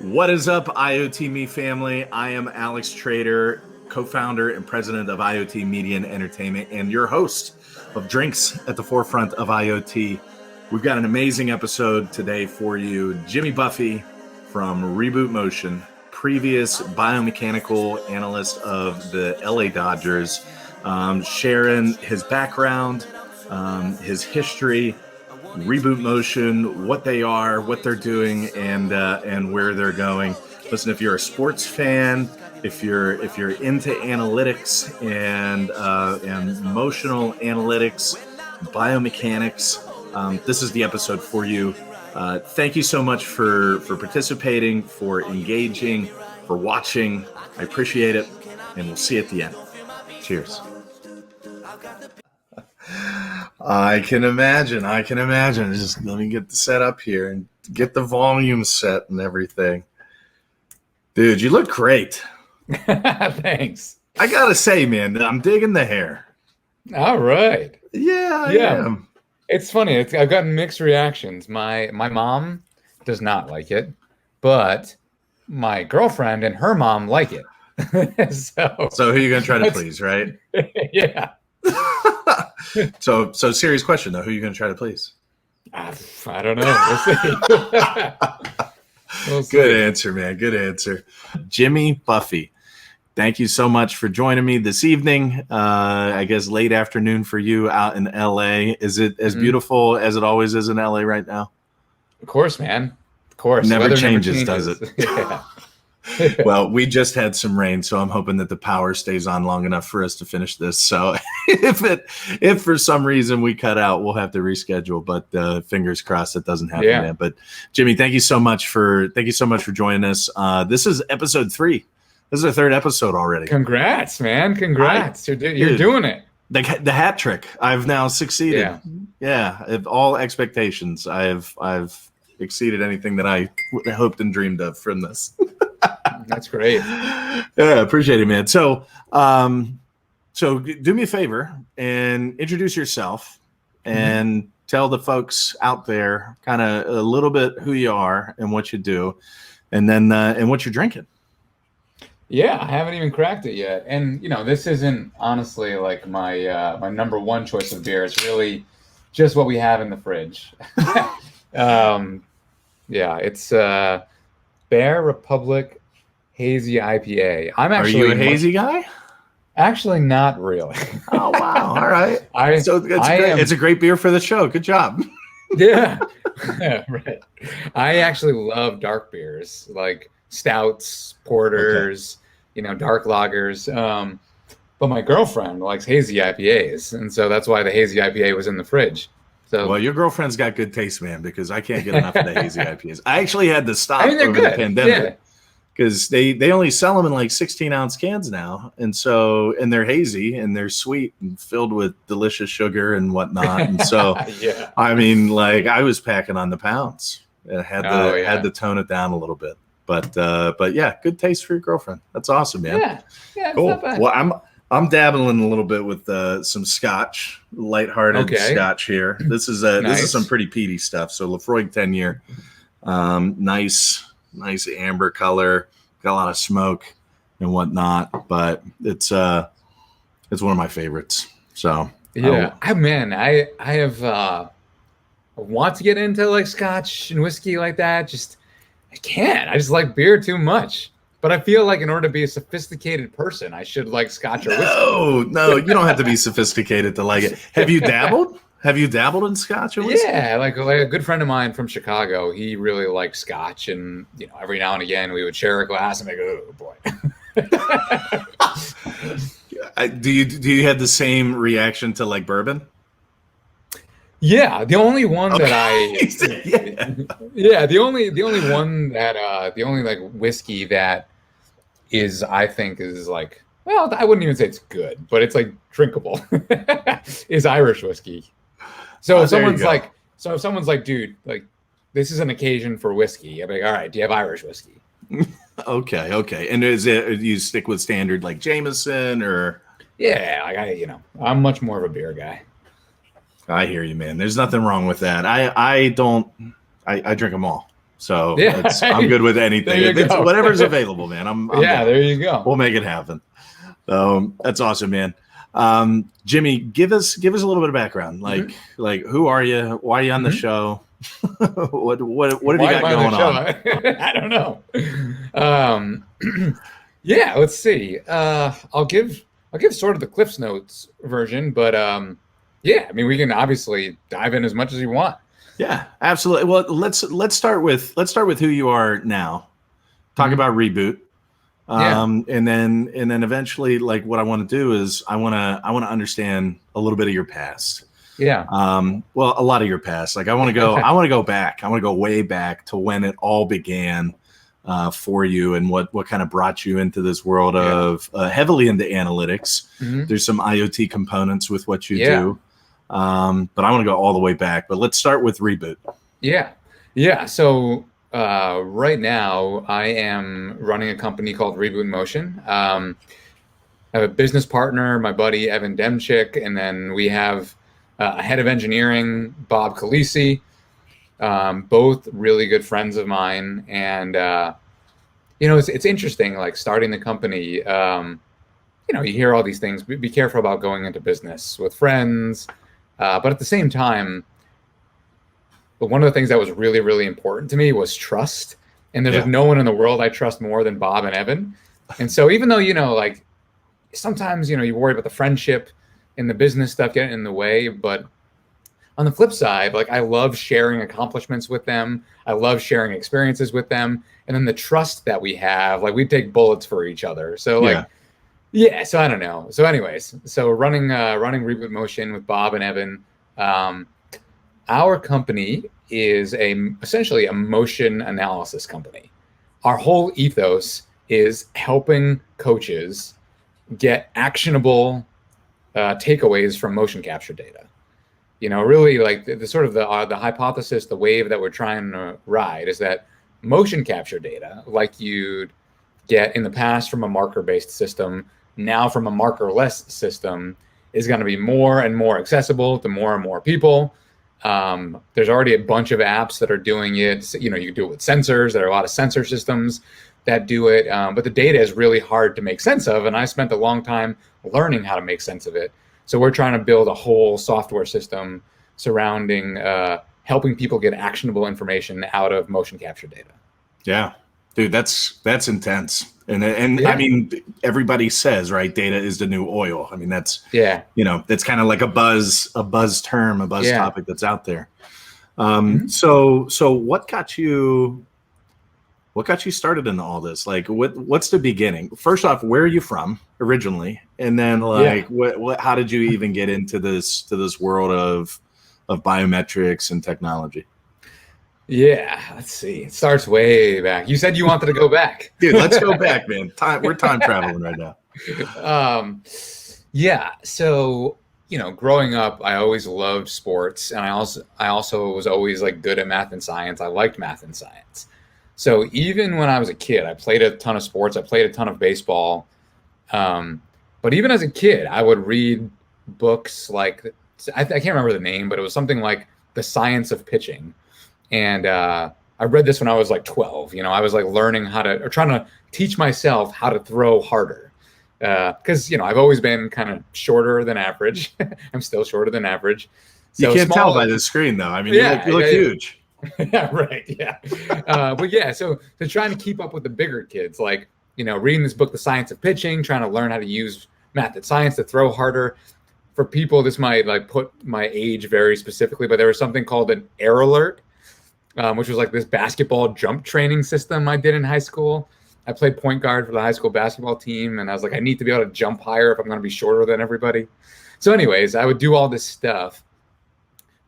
What is up, IoT Me family? I am Alex Trader, co-founder and president of IoT Media and Entertainment, and your host of Drinks at the Forefront of IoT. We've got an amazing episode today for you. Jimmy Buffi from Reboot Motion, previous biomechanical analyst of the LA Dodgers, sharing his background, his history, Reboot Motion, what they are, what they're doing, and where they're going. Listen, if you're a sports fan, if you're into analytics and emotional analytics, biomechanics, this is the episode for you. Thank you so much for participating, for engaging, for watching. I appreciate it, and we'll see you at the end. Cheers. I can imagine. Just let me get the setup here and get the volume set and everything. Dude, you look great. Thanks. I gotta say, man, I'm digging the hair. All right. Yeah, I am. It's funny. I've gotten mixed reactions. My mom does not like it, but my girlfriend and her mom like it. So who are you gonna try to please, right? Yeah. So serious question though, who are you gonna try to please? I don't know. We'll see. Good answer, man. Good answer. Jimmy Buffi, thank you so much for joining me this evening. I guess late afternoon for you out in LA. Is it as beautiful as it always is in LA right now? Of course, man. Of course. Never changes, does it? Yeah. Well, we just had some rain, so I'm hoping that the power stays on long enough for us to finish this. So if for some reason we cut out, we'll have to reschedule, but fingers crossed it doesn't happen. Yeah. But Jimmy, thank you so much for joining us. This is episode 3. This is our 3rd episode already. Congrats, man. Congrats. You're doing it. The hat trick. I've now succeeded. Yeah. Of all expectations, I've exceeded anything that I hoped and dreamed of from this. That's great. Yeah, appreciate it, man. So do me a favor and introduce yourself and tell the folks out there kind of a little bit who you are and what you do, and then and what you're drinking. Yeah, I haven't even cracked it yet, and this isn't honestly like my my number one choice of beer. It's really just what we have in the fridge. Yeah, it's Bear Republic Hazy IPA. Are you a hazy guy? Actually, not really. Oh wow! All right. It's a great beer for the show. Good job. Yeah. Right. I actually love dark beers like stouts, porters, dark lagers. But my girlfriend likes hazy IPAs, and so that's why the hazy IPA was in the fridge. So, well, your girlfriend's got good taste, man, because I can't get enough of the hazy IPAs. I actually had to stop over the pandemic because they only sell them in like 16-ounce cans now, and they're hazy and they're sweet and filled with delicious sugar and whatnot. And so, I mean, like I was packing on the pounds. I had to tone it down a little bit, but yeah, good taste for your girlfriend. That's awesome, man. Yeah, cool. Well, I'm dabbling a little bit with some scotch, lighthearted scotch here. This is some pretty peaty stuff. So Lafroig 10-year, nice amber color, got a lot of smoke and whatnot, but it's one of my favorites. So yeah, I have want to get into like scotch and whiskey like that. I can't. I just like beer too much. But I feel like in order to be a sophisticated person, I should like scotch or whiskey. No, you don't have to be sophisticated to like it. Have you dabbled? Have you dabbled in scotch or whiskey? Yeah, like a good friend of mine from Chicago, he really liked scotch, and every now and again we would share a glass and be like, oh boy. Do you have the same reaction to like bourbon? Yeah, the only one that the only like whiskey that is, I think, is like, well, I wouldn't even say it's good, but it's like drinkable, is Irish whiskey. So if someone's like, dude, like this is an occasion for whiskey, I'm like, all right, do you have Irish whiskey? Okay. And you stick with standard like Jameson or? Yeah, like I'm much more of a beer guy. I hear you, man. There's nothing wrong with that. I drink them all. So Yeah, I'm good with anything. It's whatever's available, man. I'm yeah, there you go. We'll make it happen. That's awesome, man. Jimmy, give us a little bit of background. Like who are you? Why are you on the show? what have you got going on? I don't know. Yeah, let's see. I'll give sort of the Cliff's Notes version, but yeah, I mean, we can obviously dive in as much as you want. Yeah, absolutely. Well, let's start with who you are now. Talk about Reboot. And then eventually, like, what I want to do is I want to understand a little bit of your past. Yeah. Well, a lot of your past. Like, I want to go back. I want to go way back to when it all began for you, and what kind of brought you into this world of heavily into analytics. There's some IoT components with what you do, but I want to go all the way back. But let's start with Reboot. Yeah. So right now, I am running a company called Reboot Motion. I have a business partner, my buddy Evan Demchick, and then we have a head of engineering, Bob Khaleesi, both really good friends of mine. And it's interesting, like starting the company. You hear all these things. Be careful about going into business with friends, but at the same time, but one of the things that was really, really important to me was trust. And there's like no one in the world I trust more than Bob and Evan. And so even though, like sometimes, you worry about the friendship and the business stuff getting in the way, but on the flip side, like I love sharing accomplishments with them. I love sharing experiences with them. And then the trust that we have, like we take bullets for each other. So so I don't know. So anyways, so running Reboot Motion with Bob and Evan, our company is essentially a motion analysis company. Our whole ethos is helping coaches get actionable takeaways from motion capture data. Really like the sort of the hypothesis, the wave that we're trying to ride is that motion capture data, like you'd get in the past from a marker-based system, now from a marker-less system, is going to be more and more accessible to more and more people. There's already a bunch of apps that are doing it. You can do it with sensors. There are a lot of sensor systems that do it. But the data is really hard to make sense of. And I spent a long time learning how to make sense of it. So we're trying to build a whole software system surrounding helping people get actionable information out of motion capture data. Yeah, dude, that's intense. And I mean, everybody says, right, data is the new oil. I mean, that's that's kind of like a buzz term, a buzz topic that's out there. So what got you started in all this? Like, what's the beginning? First off, where are you from originally? And then how did you even get into this world of biometrics and technology? Yeah, let's see. It starts way back. You said you wanted to go back. Dude, let's go back, man. We're time traveling right now. So, growing up, I always loved sports, and I also was always like good at math and science. I liked math and science. So even when I was a kid, I played a ton of sports. I played a ton of baseball. But even as a kid, I would read books like, I can't remember the name, but it was something like The Science of Pitching. And I read this when I was like 12. I was like learning trying to teach myself how to throw harder. Because, I've always been kind of shorter than average. I'm still shorter than average. So you can't tell by the screen, though. I mean, you look huge. Yeah, right. Yeah. So they're trying to keep up with the bigger kids, like, reading this book, The Science of Pitching, trying to learn how to use math and science to throw harder. For people, this might like put my age very specifically, but there was something called an Air Alert, which was like this basketball jump training system I did in high school. I played point guard for the high school basketball team, and I was like, I need to be able to jump higher if I'm going to be shorter than everybody. So anyways, I would do all this stuff.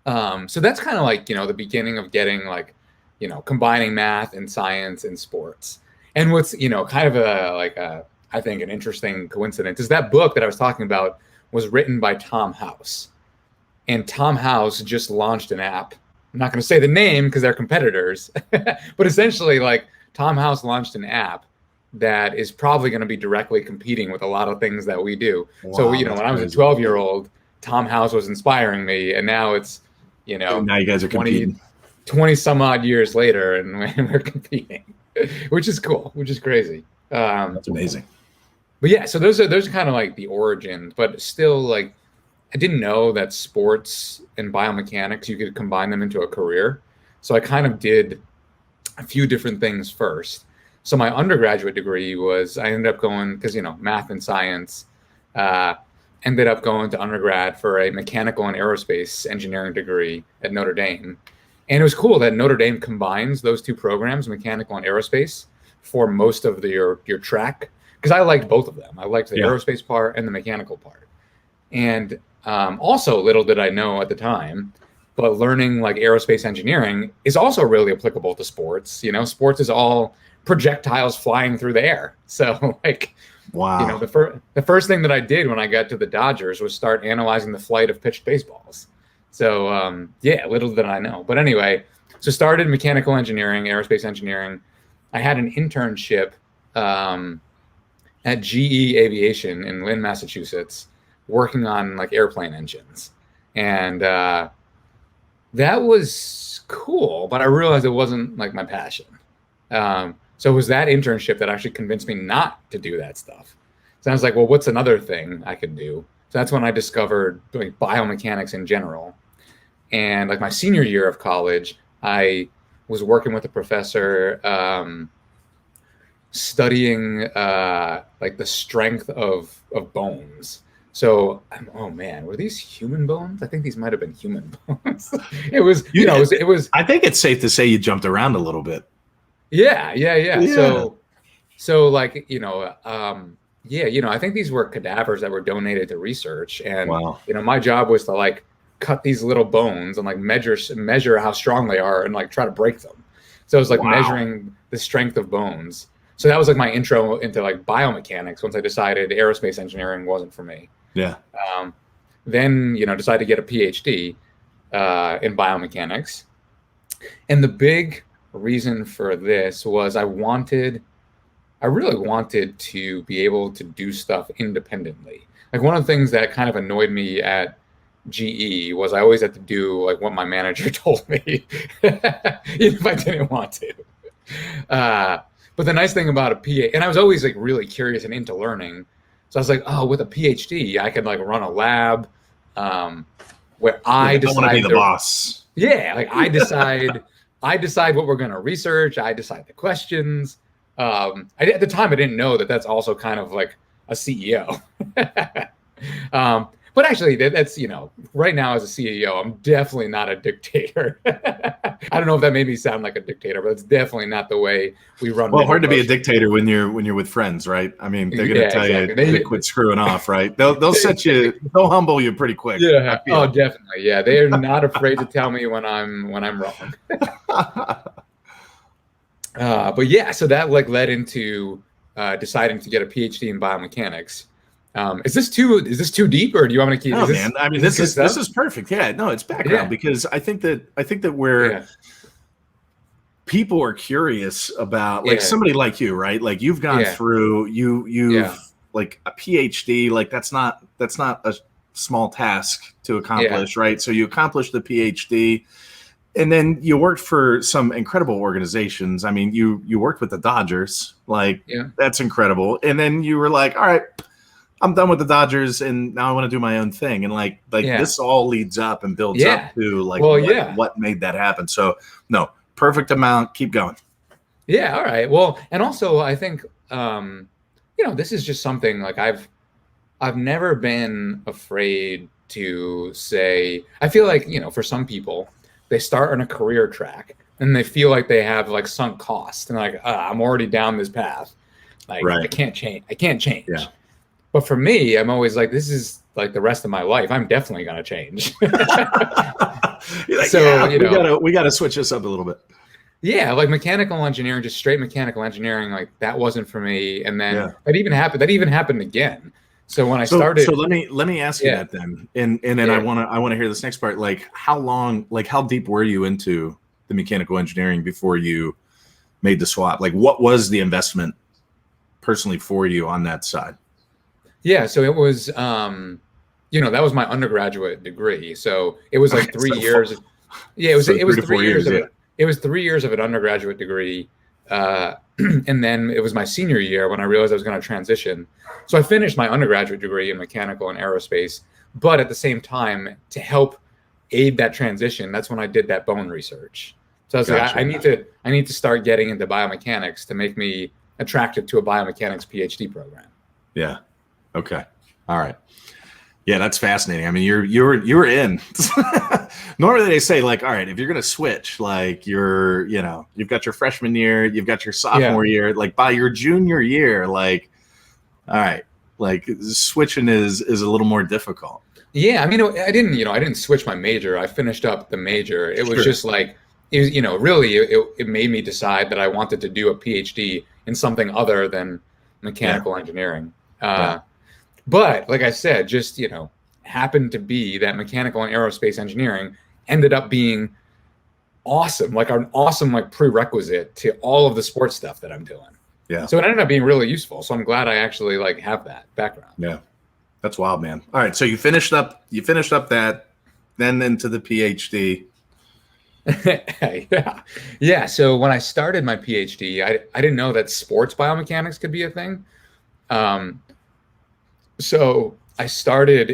So that's kind of like, the beginning of getting like, combining math and science and sports. And what's, kind of I think an interesting coincidence is that book that I was talking about was written by Tom House. And Tom House just launched an app. I'm not going to say the name because they're competitors, but essentially like Tom House launched an app that is probably going to be directly competing with a lot of things that we do. Wow, so, when I was a 12-year-old, Tom House was inspiring me, and now it's, now you guys are competing. 20 some odd years later, and we're competing, which is cool, which is crazy. That's amazing. But yeah, so those are kind of like the origins, but still, like, I didn't know that sports and biomechanics, you could combine them into a career. So I kind of did a few different things first. So my undergraduate degree was, I ended up going, because, math and science, ended up going to undergrad for a mechanical and aerospace engineering degree at Notre Dame. And it was cool that Notre Dame combines those two programs, mechanical and aerospace, for most of your track. Because I liked both of them. I liked the aerospace part and the mechanical part. And also, little did I know at the time, but learning like aerospace engineering is also really applicable to sports. Sports is all projectiles flying through the air. So like, wow. The first thing that I did when I got to the Dodgers was start analyzing the flight of pitched baseballs. So little did I know. But anyway, so started mechanical engineering, aerospace engineering. I had an internship at GE Aviation in Lynn, Massachusetts, working on like airplane engines. And that was cool, but I realized it wasn't like my passion. So it was that internship that actually convinced me not to do that stuff. So I was like, well, what's another thing I could do? So that's when I discovered like biomechanics in general. And like my senior year of college, I was working with a professor studying like the strength of bones. So, oh man, were these human bones? I think these might have been human bones. It was, it was. I think it's safe to say you jumped around a little bit. Yeah. So like, I think these were cadavers that were donated to research. And, my job was to like cut these little bones and like measure how strong they are and like try to break them. So it was like measuring the strength of bones. So that was like my intro into like biomechanics once I decided aerospace engineering wasn't for me. Yeah. Then, decided to get a PhD in biomechanics. And the big reason for this was I really wanted to be able to do stuff independently. Like one of the things that kind of annoyed me at GE was I always had to do like what my manager told me, even if I didn't want to. But the nice thing about a PhD, and I was always like really curious and into learning. So I was like, oh, with a PhD, I could like run a lab where I decide. I want to be the boss. Yeah, like I decide what we're going to research. I decide the questions. At the time, I didn't know that that's also kind of like a CEO. But actually, that's, right now as a CEO, I'm definitely not a dictator. I don't know if that made me sound like a dictator, but it's definitely not the way we run. Well, hard to be a dictator when you're with friends, right? I mean, they're going to tell you to quit screwing off, right? They'll they'll humble you pretty quick. Yeah. Oh, definitely. Yeah. They're not afraid to tell me when I'm wrong. But yeah, so that like led into deciding to get a PhD in biomechanics. Is this too deep, or do you want me to keep? No, man. I mean, this is perfect. Yeah, no, it's background because I think that where people are curious about, like somebody like you, right? Like you've gone through you've like a PhD. Like that's not a small task to accomplish, right? So you accomplished the PhD, and then you worked for some incredible organizations. I mean, you worked with the Dodgers, like that's incredible. And then you were like, all right, I'm done with the Dodgers, and now I want to do my own thing. And like this all leads up and builds up to like what made that happen. So no, perfect amount. Keep going. Yeah. All right. Well, and also I think this is just something like I've never been afraid to say. I feel like for some people they start on a career track and they feel like they have like sunk cost and like I'm already down this path. Like I can't change. Yeah. But for me, I'm always like, this is like the rest of my life. I'm definitely going to change. Like, so, we got to switch this up a little bit. Yeah. Like mechanical engineering, just straight mechanical engineering. Like that wasn't for me. And then that even happened again. So when I started, so let me ask you that then. And then I want to hear this next part. Like how deep were you into the mechanical engineering before you made the swap? Like what was the investment personally for you on that side? Yeah, so it was, that was my undergraduate degree. So it was like 3 years. Yeah, So it was 3 to 4 years. Yeah. It was 3 years of an undergraduate degree, and then it was my senior year when I realized I was going to transition. So I finished my undergraduate degree in mechanical and aerospace, but at the same time, to help aid that transition, that's when I did that bone research. So I was like, I need to start getting into biomechanics to make me attracted to a biomechanics PhD program. Yeah. Okay. All right. Yeah, that's fascinating. I mean, you're in. Normally they say like, all right, if you're gonna switch, like you've got your freshman year, you've got your sophomore year, like by your junior year, like, all right, like switching is a little more difficult. Yeah, I mean, I didn't switch my major. I finished up the major. It was just like, really, it made me decide that I wanted to do a PhD in something other than mechanical engineering. But like I said, just, happened to be that mechanical and aerospace engineering ended up being awesome, like an awesome like prerequisite to all of the sports stuff that I'm doing. Yeah. So it ended up being really useful. So I'm glad I actually like have that background. Yeah. That's wild, man. All right. So you finished up that, then into the PhD. Yeah. So when I started my PhD, I didn't know that sports biomechanics could be a thing. So I started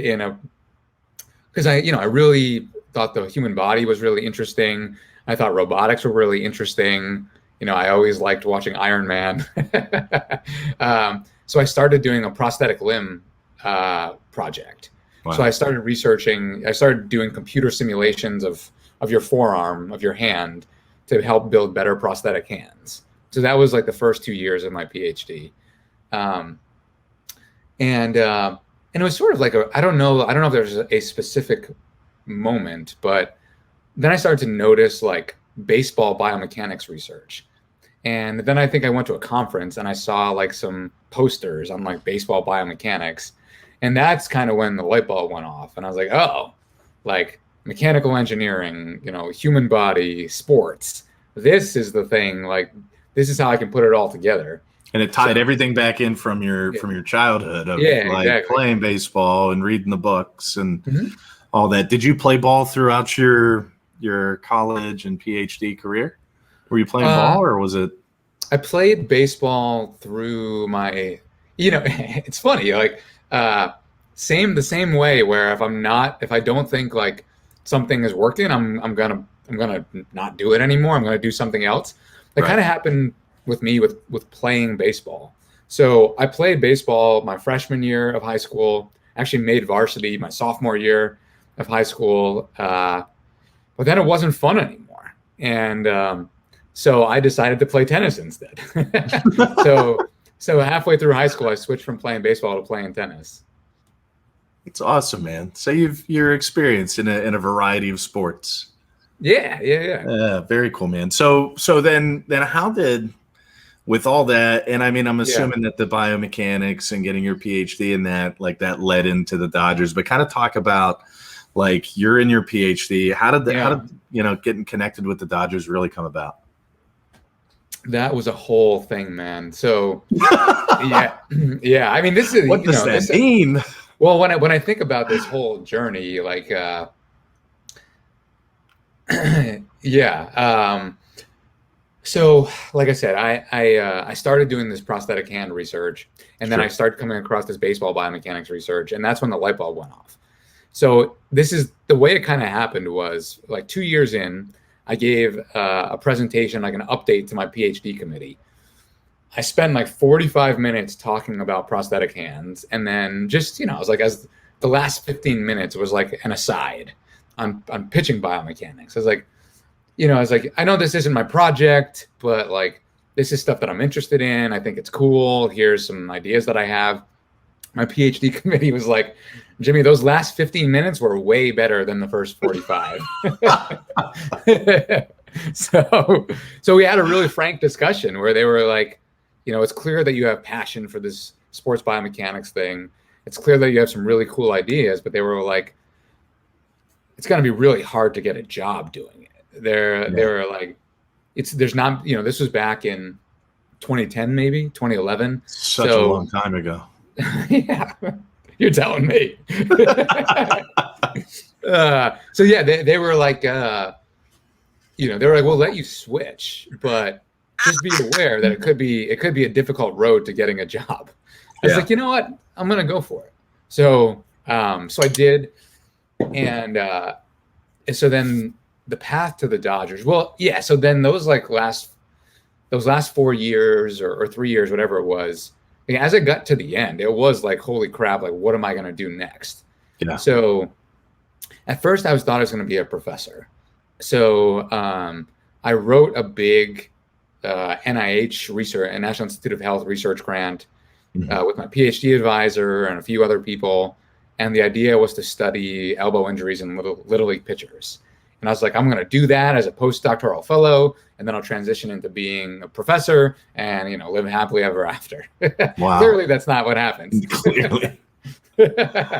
because I really thought the human body was really interesting. I thought robotics were really interesting. I always liked watching Iron Man. So I started doing a prosthetic limb project. Wow. So I started doing computer simulations of your forearm, of your hand, to help build better prosthetic hands. So that was like the first 2 years of my PhD. And it was sort of like I don't know if there's a specific moment, but then I started to notice like baseball biomechanics research. And then I think I went to a conference and I saw like some posters on like baseball biomechanics. And that's kind of when the light bulb went off. And I was like, oh, like mechanical engineering, human body, sports. This is the thing. Like, this is how I can put it all together. And it tied everything back in from your childhood of exactly. Playing baseball and reading the books and all that. Did you play ball throughout your college and PhD career? Were you playing ball or was it? I played baseball through my, it's funny, like the same way where if I don't think like something is working, I'm gonna not do it anymore. I'm gonna do something else. That kind of happened with me with playing baseball. So I played baseball my freshman year of high school, actually made varsity my sophomore year of high school. But then it wasn't fun anymore. And so I decided to play tennis instead. So halfway through high school, I switched from playing baseball to playing tennis. It's awesome, man. So you're experienced in a variety of sports. Yeah. Very cool, man. So then how did, with all that, and I mean, I'm assuming that the biomechanics and getting your PhD in that, like that led into the Dodgers, but kind of talk about like you're in your PhD. How did getting connected with the Dodgers really come about? That was a whole thing, man. So yeah. I mean, this is what does that mean? Well, when I think about this whole journey, like so like I said, I started doing this prosthetic hand research, and then I started coming across this baseball biomechanics research, and that's when the light bulb went off. So this is the way it kind of happened was like 2 years in, I gave a presentation, like an update to my PhD committee. I spent like 45 minutes talking about prosthetic hands, and then just, I was like, as the last 15 minutes was like an aside on pitching biomechanics. I was like, I know this isn't my project, but like, this is stuff that I'm interested in. I think it's cool. Here's some ideas that I have. My PhD committee was like, Jimmy, those last 15 minutes were way better than the first 45. So we had a really frank discussion where they were like, it's clear that you have passion for this sports biomechanics thing. It's clear that you have some really cool ideas, but they were like, it's going to be really hard to get a job doing it. They were like, there's not, this was back in 2010, maybe 2011. Such a long time ago. Yeah, you're telling me. So yeah, they were like, they were like, we'll let you switch, but just be aware that it could be a difficult road to getting a job. I was like, you know what? I'm going to go for it. So, so I did. And so then the path to the Dodgers, well, yeah. So then those last 4 years or 3 years, whatever it was, as I got to the end, it was like, holy crap, like, what am I going to do next? Yeah. So at first I thought I was going to be a professor. So I wrote a big NIH research, a National Institute of Health research grant with my PhD advisor and a few other people. And the idea was to study elbow injuries in little league pitchers. And I was like, I'm going to do that as a postdoctoral fellow, and then I'll transition into being a professor and, live happily ever after. Wow. Clearly, that's not what happens. Clearly. The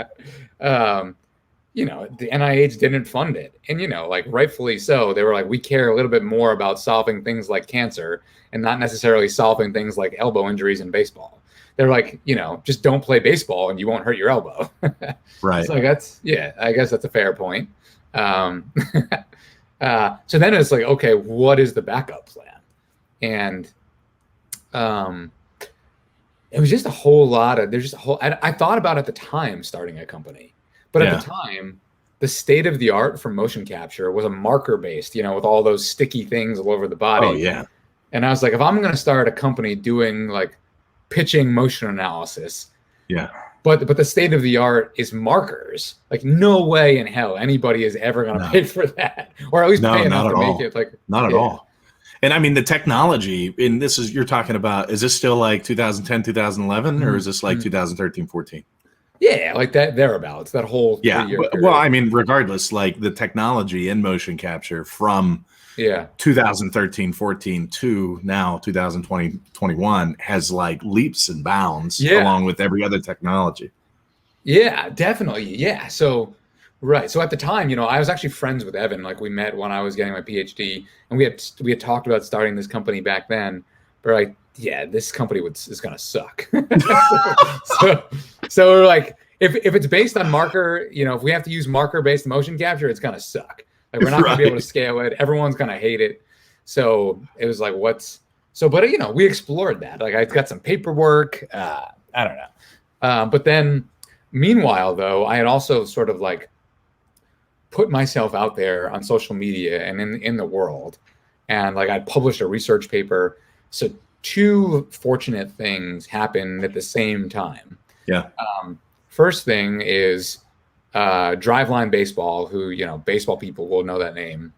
NIH didn't fund it. And, rightfully so. They were like, we care a little bit more about solving things like cancer and not necessarily solving things like elbow injuries in baseball. They're like, just don't play baseball and you won't hurt your elbow. Right. So I guess that's a fair point. So then it's like, okay, what is the backup plan? And it was just a whole lot of, I thought about at the time starting a company, but at the time, the state of the art for motion capture was a marker based, with all those sticky things all over the body. Oh yeah. And I was like, if I'm going to start a company doing like pitching motion analysis, but the state of the art is markers, like no way in hell anybody is ever going to pay for that, or at least pay enough to make it like not at all. And I mean, the technology, and you're talking about, is this still like 2010, 2011, or is this like 2013, 14? Yeah, like that, thereabouts, that whole 3 year period. Well, I mean, regardless, like the technology in motion capture from 2013, 14 to now 2020, 21 has like leaps and bounds along with every other technology. Yeah, definitely. Yeah. So, right. So at the time, I was actually friends with Evan. Like we met when I was getting my PhD, and we had talked about starting this company back then. But like, yeah, this company is going to suck. so we're like, if it's based on marker, if we have to use marker based motion capture, it's going to suck. Like we're not going to be able to scale it. Everyone's going to hate it. So it was like, but we explored that. Like I got some paperwork. I don't know. But then meanwhile, though, I had also sort of like put myself out there on social media and in the world. And like I published a research paper. So two fortunate things happened at the same time. Yeah. First thing is Driveline Baseball, who, baseball people will know that name.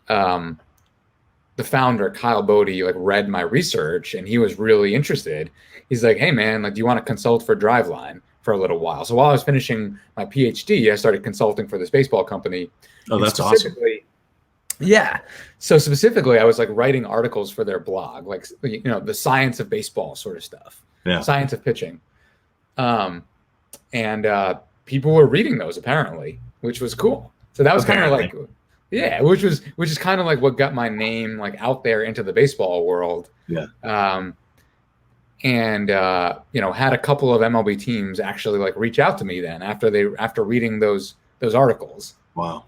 The founder, Kyle Bodie, like read my research and he was really interested. He's like, hey man, like, do you want to consult for Driveline for a little while? So while I was finishing my PhD, I started consulting for this baseball company. Oh, that's awesome. Yeah. So specifically, I was like writing articles for their blog, like, the science of baseball sort of stuff, science of pitching. And people were reading those apparently, which was cool. So that was kind of like, which is kind of like what got my name like out there into the baseball world. Yeah. And had a couple of MLB teams actually like reach out to me then after reading those articles. Wow.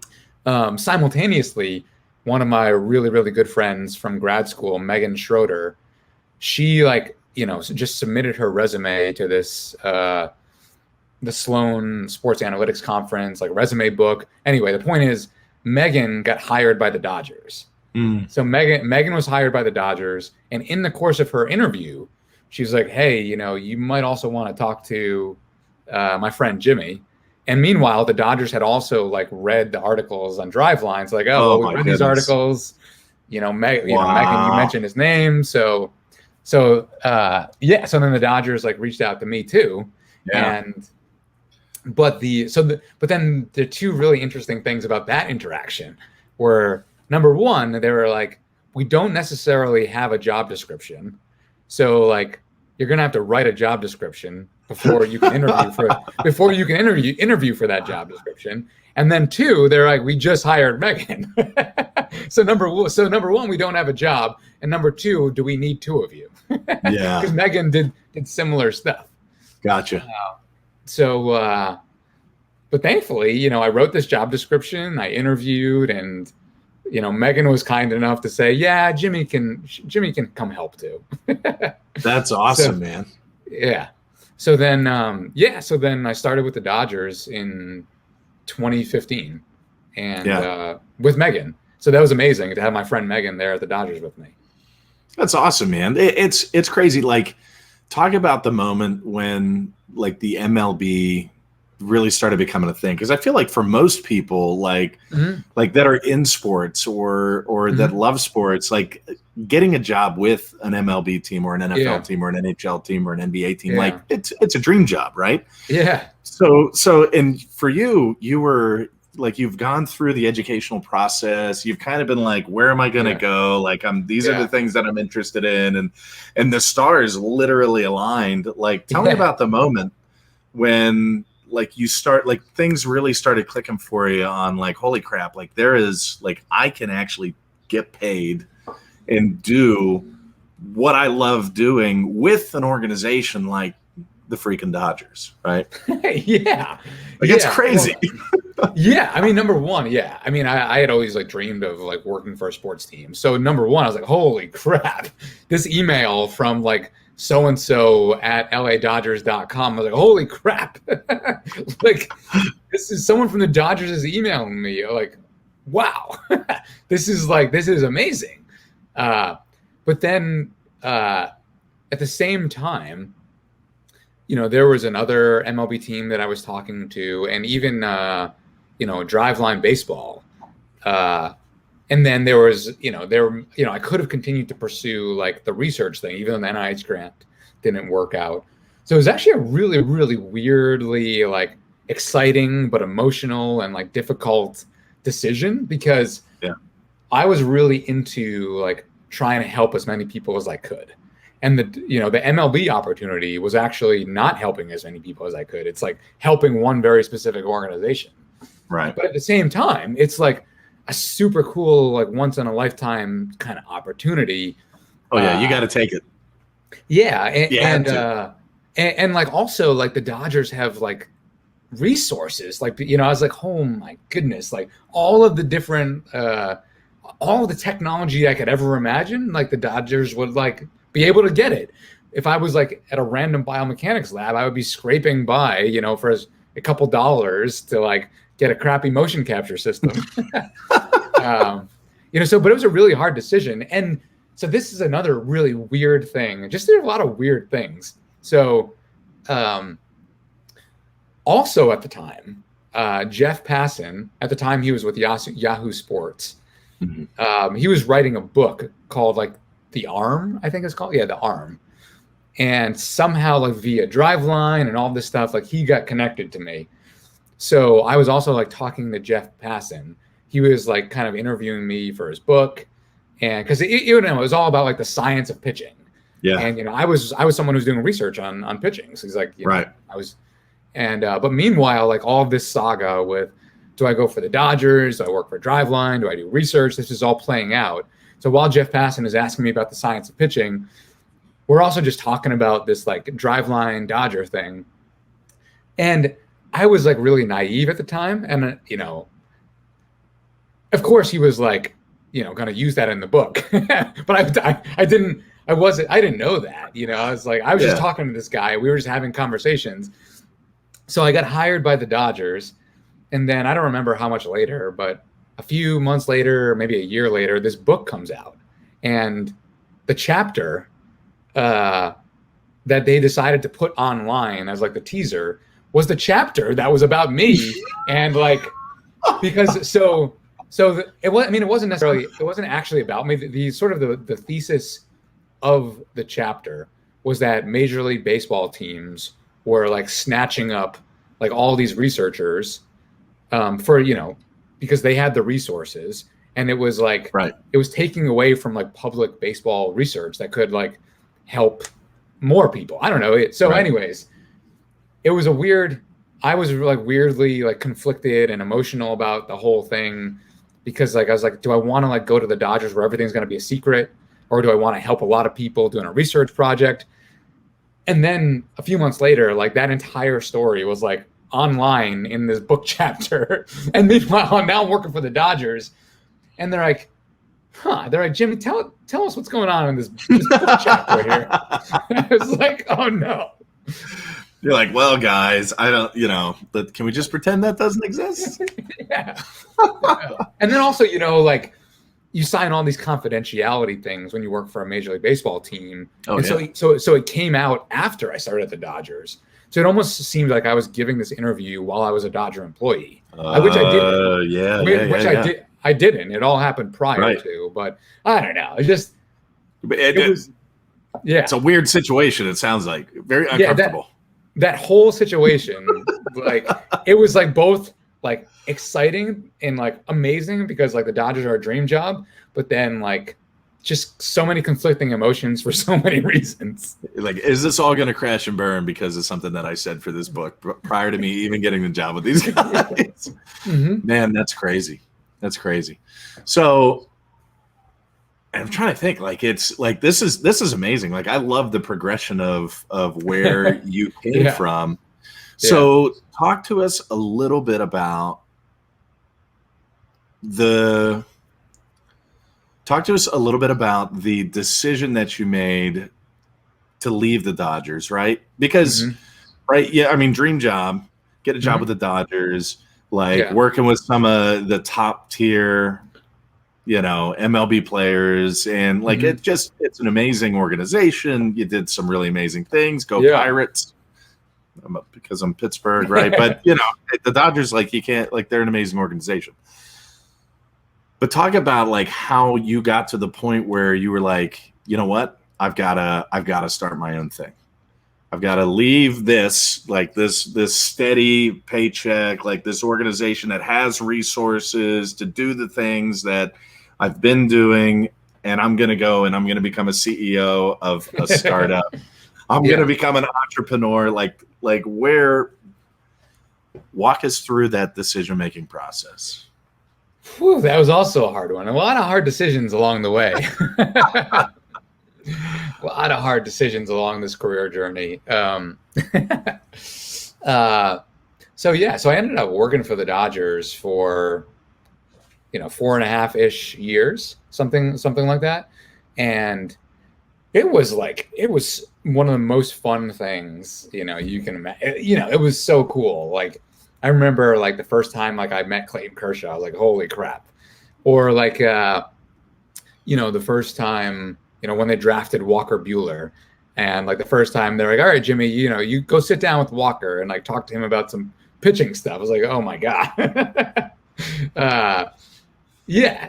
Simultaneously, one of my really, really good friends from grad school, Megan Schroeder, she just submitted her resume to this the Sloan Sports Analytics Conference, like resume book. Anyway, the point is Megan got hired by the Dodgers. So Megan was hired by the Dodgers, and in the course of her interview, she's like, hey, you might also want to talk to my friend Jimmy. And meanwhile, the Dodgers had also like read the articles on Driveline. It's like, we read these articles. Megan, you mentioned his name. So then the Dodgers like reached out to me too. Yeah. But then the two really interesting things about that interaction were, number one, they were like, we don't necessarily have a job description. So like, you're going to have to write a job description before you can interview for that job description. And then two, they're like, we just hired Megan. So number one, we don't have a job. And number two, do we need two of you? Yeah. Because Megan did similar stuff. Gotcha. But thankfully, I wrote this job description, I interviewed, and Megan was kind enough to say, yeah, Jimmy can come help too. That's awesome, man. Yeah. So then I started with the Dodgers in 2015 and with Megan. So that was amazing to have my friend Megan there at the Dodgers with me. That's awesome, man. It's crazy. Like, talk about the moment when like the MLB really started becoming a thing. Because I feel like for most people, like that are in sports or that love sports, like getting a job with an MLB team or an NFL team or an NHL team or an NBA team, like it's a dream job, right? Yeah. So and for you were like, you've gone through the educational process. You've kind of been like, where am I going to go? Like, these are the things that I'm interested in. And the stars literally aligned. Like, tell me about the moment when like you start, like things really started clicking for you on like, holy crap, like there is like, I can actually get paid and do what I love doing with an organization like the freaking Dodgers, right? Yeah. Like, it's crazy. Well, I mean, number one, I mean, I had always like dreamed of like working for a sports team. So number one, I was like, holy crap, this email from like so-and-so at LADodgers.com. I was like, holy crap. Like, this is someone from the Dodgers is emailing me. Like, wow, this is amazing. But then at the same time, there was another MLB team that I was talking to, and even, Driveline Baseball. And then there was, I could have continued to pursue like the research thing, even though the NIH grant didn't work out. So it was actually a really, really weirdly like exciting, but emotional and like difficult decision, because I was really into like trying to help as many people as I could. And the MLB opportunity was actually not helping as many people as I could. It's like helping one very specific organization. Right. But at the same time, it's like a super cool, like once in a lifetime kind of opportunity. Oh yeah. You got to take it. Yeah. And like also like the Dodgers have like resources, like, I was like, oh my goodness, like all of the different, all the technology I could ever imagine, like the Dodgers would like be able to get it. If I was like at a random biomechanics lab, I would be scraping by, for a couple dollars to like get a crappy motion capture system. But it was a really hard decision. And so this is another really weird thing. Just there's a lot of weird things. So also at the time, Jeff Passan, at the time he was with Yahoo Sports, he was writing a book called like The Arm, I think it's called. Yeah, The Arm. And somehow like via Driveline and all this stuff, like he got connected to me. So I was also like talking to Jeff Passan. He was like kind of interviewing me for his book. And because it was all about like the science of pitching. Yeah. And, I was someone who's doing research on pitching. So he's like, right. But meanwhile, like all of this saga with, do I go for the Dodgers? Do I work for Driveline? Do I do research? This is all playing out. So while Jeff Passan is asking me about the science of pitching, we're also just talking about this like Driveline Dodger thing. And I was like really naive at the time. And, of course he was like, going to use that in the book. But I didn't know that, I was like, I was just talking to this guy. We were just having conversations. So I got hired by the Dodgers. And then I don't remember how much later, but a few months later, maybe a year later, this book comes out. And the chapter that they decided to put online as like the teaser was the chapter that was about me. And like, because it wasn't actually about me. The sort of the thesis of the chapter was that Major League Baseball teams were like snatching up like all these researchers for, because they had the resources, and it was like, it was taking away from like public baseball research that could like help more people. I don't know. Anyways, it was I was like weirdly like conflicted and emotional about the whole thing, because like, I was like, do I want to like go to the Dodgers where everything's going to be a secret, or do I want to help a lot of people doing a research project? And then a few months later, like that entire story was like online in this book chapter. And meanwhile, now I'm working for the Dodgers. And they're like, Jimmy, tell us what's going on in this book chapter here. I was like, oh no. You're like, well, guys, I don't, can we just pretend that doesn't exist? Yeah. And then also, like you sign all these confidentiality things when you work for a Major League Baseball team. Oh, and yeah. so it came out after I started at the Dodgers. So it almost seemed like I was giving this interview while I was a Dodger employee, which I did. Yeah. I didn't. It all happened prior to, but I don't know. It's a weird situation. It sounds like very uncomfortable. That whole situation, like it was like both like exciting and like amazing because like the Dodgers are a dream job, but then like just so many conflicting emotions for so many reasons. Like, is this all going to crash and burn because of something that I said for this book prior to me even getting the job with these guys? Mm-hmm. Man, that's crazy. That's crazy. So I'm trying to think, like, it's like, this is amazing. Like, I love the progression of where you came from. So talk to us a little bit about the decision that you made to leave the Dodgers, right? Because, dream job, get a job with the Dodgers, working with some of the top tier, MLB players, and like it's an amazing organization. You did some really amazing things. Go Pirates. Because I'm Pittsburgh, right? But the Dodgers, like, you can't, like, they're an amazing organization. But talk about like how you got to the point where you were like, you know what? I've gotta start my own thing. I've got to leave this, like this steady paycheck, like this organization that has resources to do the things that I've been doing, and I'm going to go and I'm going to become a CEO of a startup. I'm going to become an entrepreneur. Like walk us through that decision-making process. Whew, that was also a hard one. A lot of hard decisions along the way. A lot of hard decisions along this career journey. So I ended up working for the Dodgers for 4.5-ish years, something like that. And it was one of the most fun things, you can imagine. It was so cool. Like, I remember like the first time like I met Clayton Kershaw, I was like, holy crap. Or like, the first time, when they drafted Walker Buehler, and like the first time they're like, all right, Jimmy, you go sit down with Walker and like talk to him about some pitching stuff. I was like, oh my God.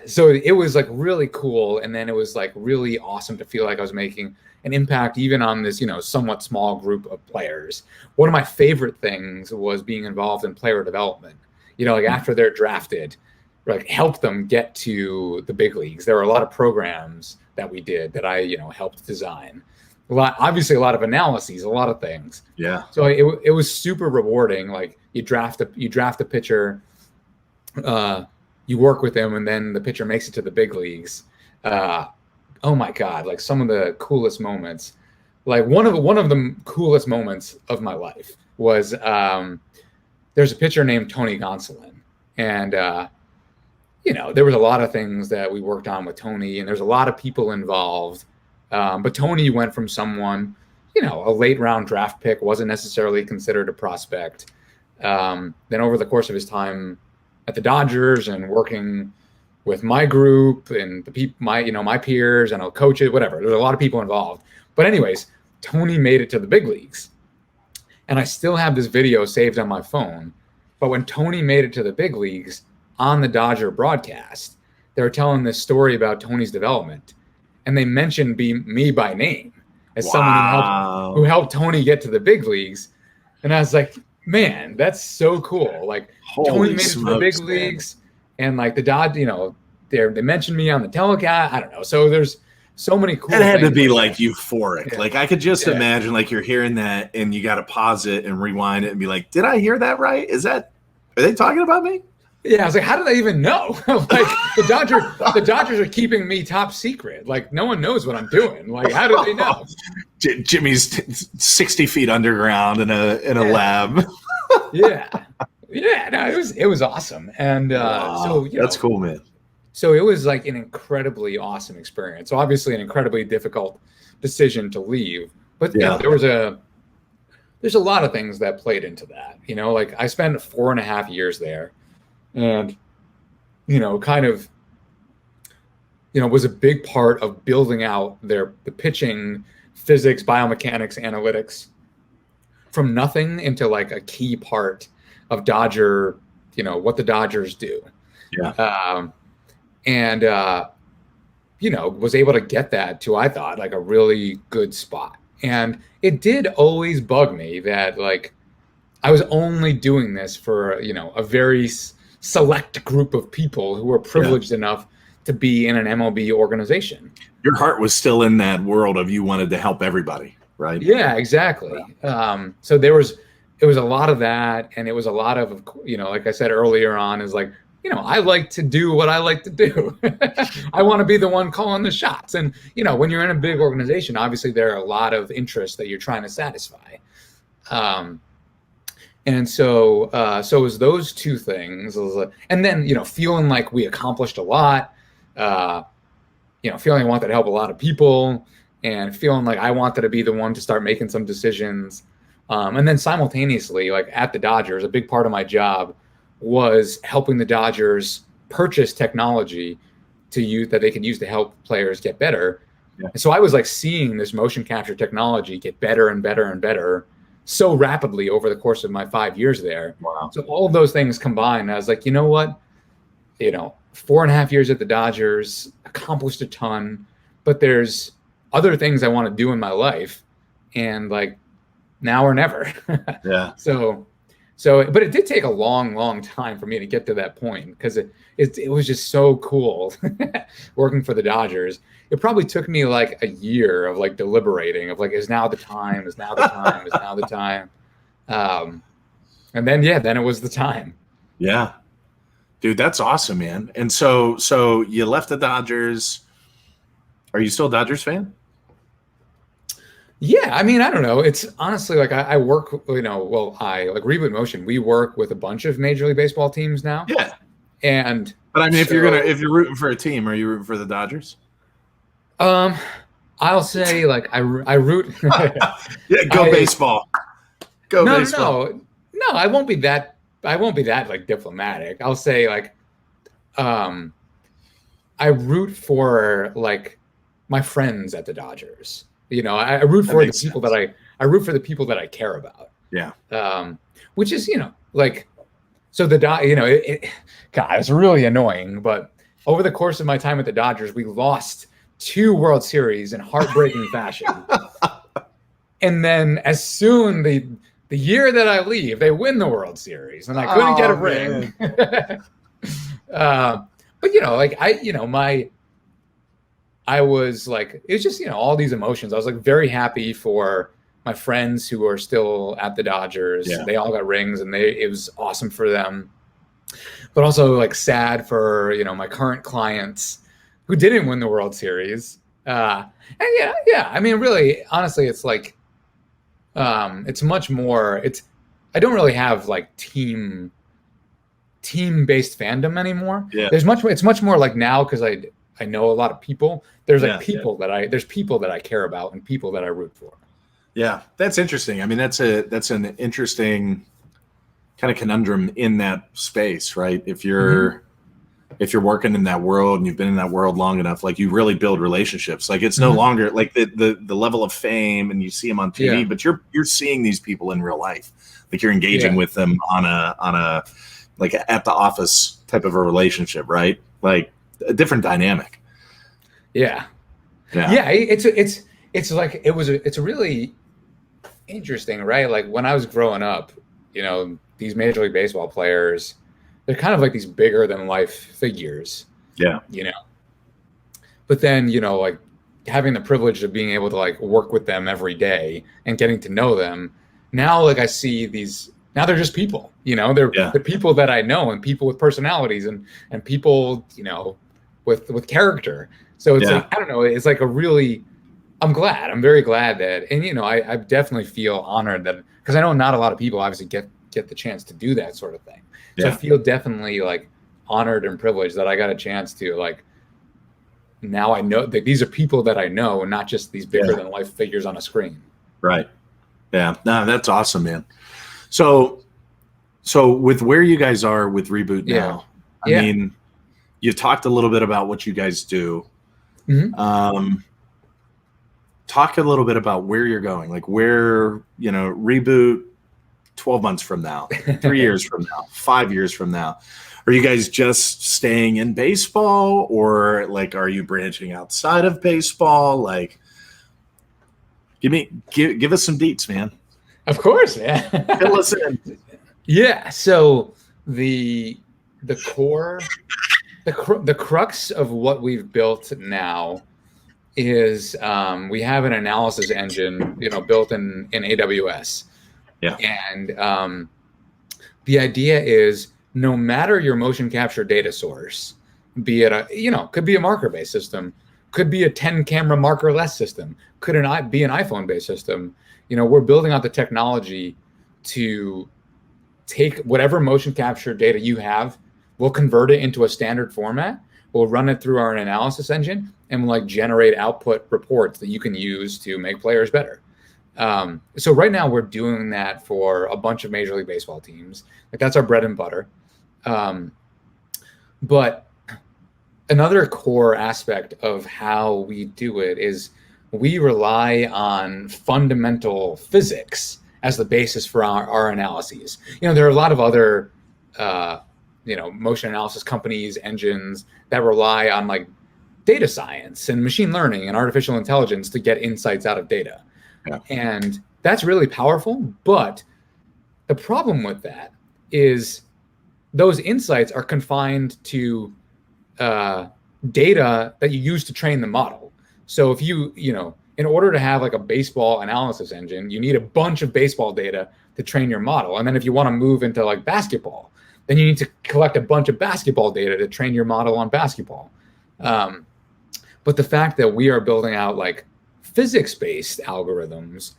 So it was like really cool. And then it was like really awesome to feel like I was making an impact even on this, somewhat small group of players. One of my favorite things was being involved in player development, like after they're drafted, like help them get to the big leagues. There were a lot of programs that we did that I, helped design. A lot of analyses, a lot of things. Yeah. So it was super rewarding. Like you draft a pitcher, you work with them, and then the pitcher makes it to the big leagues. Oh my God! Like some of the coolest moments. Like one of the coolest moments of my life was there's a pitcher named Tony Gonsolin, and there was a lot of things that we worked on with Tony, and there's a lot of people involved. But Tony went from someone, a late round draft pick, wasn't necessarily considered a prospect. Then over the course of his time at the Dodgers and working with my group and the people, my peers and coaches, whatever, there's a lot of people involved. But anyways, Tony made it to the big leagues, and I still have this video saved on my phone. But when Tony made it to the big leagues on the Dodger broadcast, they were telling this story about Tony's development, and they mentioned me by name as someone who helped Tony get to the big leagues. And I was like, man, that's so cool. Like Tony made it to the big leagues, and like the Dodgers, they mentioned me on the telecast. I don't know. So there's so many cool. It had to be like euphoric. Yeah. Like I could just imagine like you're hearing that and you got to pause it and rewind it and be like, did I hear that right? Are they talking about me? Yeah, I was like, how do they even know? Like the Dodgers are keeping me top secret. Like no one knows what I'm doing. Like how do they know? Jimmy's 60 feet underground in a lab. Yeah. No, it was awesome. And wow. That's cool, man. So it was like an incredibly awesome experience. So obviously an incredibly difficult decision to leave, but Yeah. there's a lot of things that played into that. Like I spent 4.5 years there, and kind of was a big part of building out the pitching, physics, biomechanics, analytics from nothing into like a key part of Dodger, what the Dodgers do. Yeah. And was able to get that to, I thought, like a really good spot. And it did always bug me that like I was only doing this for, a very select group of people who were privileged enough to be in an MLB organization. Your heart was still in that world of you wanted to help everybody, right? Yeah, exactly. So it was a lot of that, and it was a lot of, like I said earlier on, is like, I like to do what I like to do. I want to be the one calling the shots. And, when you're in a big organization, obviously there are a lot of interests that you're trying to satisfy. And so it was those two things. And then, feeling like we accomplished a lot, feeling I wanted to help a lot of people, and feeling like I wanted to be the one to start making some decisions. And then simultaneously, like at the Dodgers, a big part of my job was helping the Dodgers purchase technology that they could use to help players get better. Yeah. And so I was like seeing this motion capture technology get better and better and better so rapidly over the course of my 5 years there. Wow. So all of those things combined, I was like, you know what? 4.5 years at the Dodgers, accomplished a ton, but there's other things I want to do in my life, and like now or never. Yeah. So, but it did take a long, long time for me to get to that point, because it was just so cool working for the Dodgers. It probably took me like a year of like deliberating of like, is now the time? Is now the time? Is now the time? And then it was the time. Yeah, dude, that's awesome, man. And so you left the Dodgers. Are you still a Dodgers fan? Yeah, I mean, I don't know. It's honestly like I work, like Reboot Motion. We work with a bunch of Major League Baseball teams now. Yeah, but I mean, if you're rooting for a team, are you rooting for the Dodgers? I'll say like I root. Yeah, go baseball. Go baseball. No, I won't be that. I won't be that like diplomatic. I'll say like, I root for like my friends at the Dodgers. I root for the people I root for the people that I care about. Yeah. Which is, like, so God, it's really annoying. But over the course of my time at the Dodgers, we lost 2 World Series in heartbreaking fashion. And then as soon the year that I leave, they win the World Series, and I couldn't get a ring. But I was like, it was just, all these emotions. I was like very happy for my friends who are still at the Dodgers. Yeah. They all got rings, and it was awesome for them. But also like sad for, my current clients who didn't win the World Series. And I mean, really, honestly, it's like, it's much more, I don't really have like team-based fandom anymore. Yeah. It's much more like now, because I know a lot of people. There's like people that I care about and people that I root for. Yeah, that's interesting. I mean, that's an interesting kind of conundrum in that space, right? If you're working in that world and you've been in that world long enough, like you really build relationships. Like it's no longer like the level of fame, and you see them on TV, but you're seeing these people in real life. Like you're engaging with them on a like at the office type of a relationship, right? Like a different dynamic. Yeah. It's really interesting, right? Like when I was growing up, these Major League Baseball players, they're kind of like these bigger than life figures. Yeah. But then, like having the privilege of being able to like work with them every day and getting to know them. Now, like I see these, now they're just people, they're people that I know, and people with personalities and people, with character. So it's like, I don't know, it's like I'm very glad that, and I definitely feel honored that, because I know not a lot of people obviously get the chance to do that sort of thing. So I feel definitely like honored and privileged that I got a chance to like. Now I know that these are people that I know, and not just these bigger than life figures on a screen. Right. Yeah. No, that's awesome, man. So with where you guys are with Reboot now, I mean, you talked a little bit about what you guys do. Mm-hmm. Talk a little bit about where you're going, like where, Reboot 12 months from now, 3 years from now, 5 years from now. Are you guys just staying in baseball, or like, are you branching outside of baseball? Like, give us some deets, man. Of course, yeah. Fill us in. Yeah. So the core, the crux of what we've built now is we have an analysis engine, built in AWS. Yeah. And the idea is, no matter your motion capture data source, be it could be a marker-based system, could be a 10-camera marker-less system, could be an iPhone-based system. We're building out the technology to take whatever motion capture data you have, we'll convert it into a standard format, we'll run it through our analysis engine, and we'll generate output reports that you can use to make players better. So right now we're doing that for a bunch of Major League Baseball teams. Like, that's our bread and butter. But another core aspect of how we do it is we rely on fundamental physics as the basis for our analyses. There are a lot of other, motion analysis companies, engines that rely on like data science and machine learning and artificial intelligence to get insights out of data. Yeah. And that's really powerful. But the problem with that is those insights are confined to data that you use to train the model. So if in order to have like a baseball analysis engine, you need a bunch of baseball data to train your model. And then if you want to move into like basketball, then you need to collect a bunch of basketball data to train your model on basketball. But the fact that we are building out like physics-based algorithms